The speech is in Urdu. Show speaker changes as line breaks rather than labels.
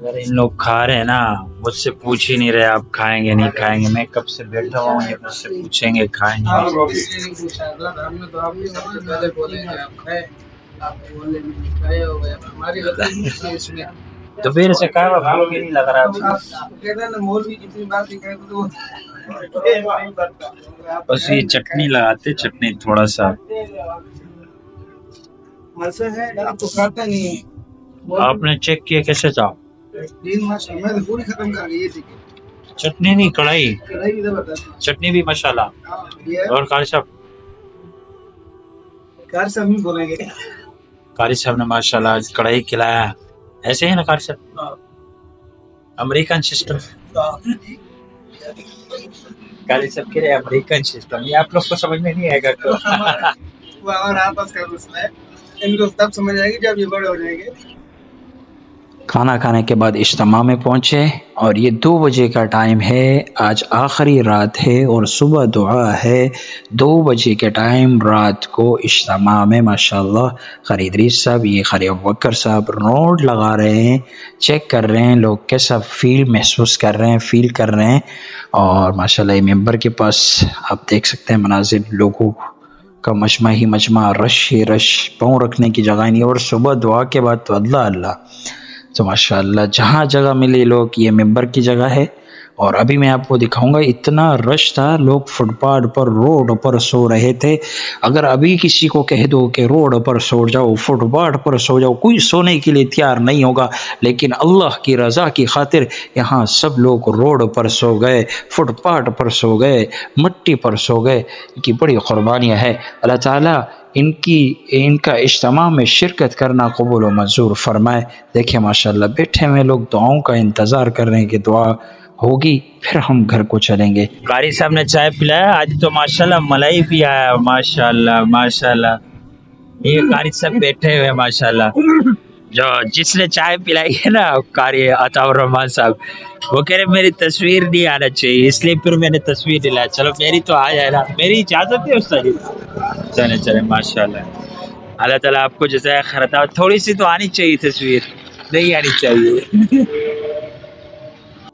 اگر ان لوگ کھا رہے ہیں نا، مجھ سے پوچھ ہی نہیں رہے آپ کھائیں گے نہیں کھائیں گے، میں کب سے بیٹھا ہوا ہوں، یہ مجھ سے پوچھیں گے کھائیں گے دوپہر سے کھایا ہوا بھوک ہی نہیں لگ رہا بس یہ چٹنی لگاتے، چٹنی تھوڑا سا آپ نے چیک کیا کیسے تھا؟ چٹنی نہیں کڑھائی، چٹنی بھی ماشاءاللہ. اور قاری صاحب نے ماشاءاللہ کڑھائی کھلایا، ایسے ہی نا قاری صاحب؟ American system. قاری صاحب کہہ رہے امریکن سسٹم، یہ آپ لوگ کو سمجھ میں نہیں آئے گا تو وہ ہمارا آپس کا مسئلہ ہے، ان کو تب سمجھ آئے گی جب یہ بڑے ہو جائیں گے.
کھانا کھانے کے بعد اجتماع میں پہنچے اور یہ 2 بجے کا ٹائم ہے، آج آخری رات ہے اور صبح دعا ہے. 2 بجے کے ٹائم رات کو اجتماع میں ماشاءاللہ قاری ادریس صاحب، یہ قاری ابوبکر صاحب نوٹ لگا رہے ہیں، چیک کر رہے ہیں لوگ کیسا محسوس کر رہے ہیں، فیل کر رہے ہیں. اور ماشاءاللہ یہ ممبر کے پاس آپ دیکھ سکتے ہیں مناظر، لوگوں کا مجمع ہی مجمع، رش ہی رش، پاؤں رکھنے کی جگہ نہیں. اور صبح دعا کے بعد تو اللہ اللہ، تو ماشاءاللہ جہاں جگہ ملے لوگ، یہ ممبر کی جگہ ہے. اور ابھی میں آپ کو دکھاؤں گا، اتنا رش تھا، لوگ فٹ پاتھ پر، روڈ پر سو رہے تھے. اگر ابھی کسی کو کہہ دو کہ روڈ پر سو جاؤ، فٹ پاتھ پر سو جاؤ، کوئی سونے کے لیے تیار نہیں ہوگا. لیکن اللہ کی رضا کی خاطر یہاں سب لوگ روڈ پر سو گئے، فٹ پاتھ پر سو گئے، مٹی پر سو گئے. ان کی بڑی قربانیاں ہے. اللہ تعالیٰ ان کا اجتماع میں شرکت کرنا قبول و منظور فرمائے. دیکھیں ماشاءاللہ بیٹھے ہوئے لوگ دعاؤں کا انتظار کر رہے ہیں کہ دعا ہوگی پھر ہم گھر کو چلیں گے.
قاری صاحب نے چائے پلایا آج تو ماشاءاللہ ملائی بھی آیا، ماشاءاللہ ماشاءاللہ. یہ قاری صاحب بیٹھے ہوئے ماشاءاللہ، جو جس نے چائے پلائی ہے نا قاری عطا الرحمن صاحب، وہ کہہ رہے میری تصویر نہیں آنا چاہیے، اس لیے پھر میں نے تصویر دلایا. چلو میری تو آ جائے نا، میری اجازت ہے استاد جی. چلے ماشاءاللہ. اللہ تعالیٰ آپ کو جزائے خیر عطا. تھوڑی سی تو آنی چاہیے تصویر، نہیں آنی چاہیے.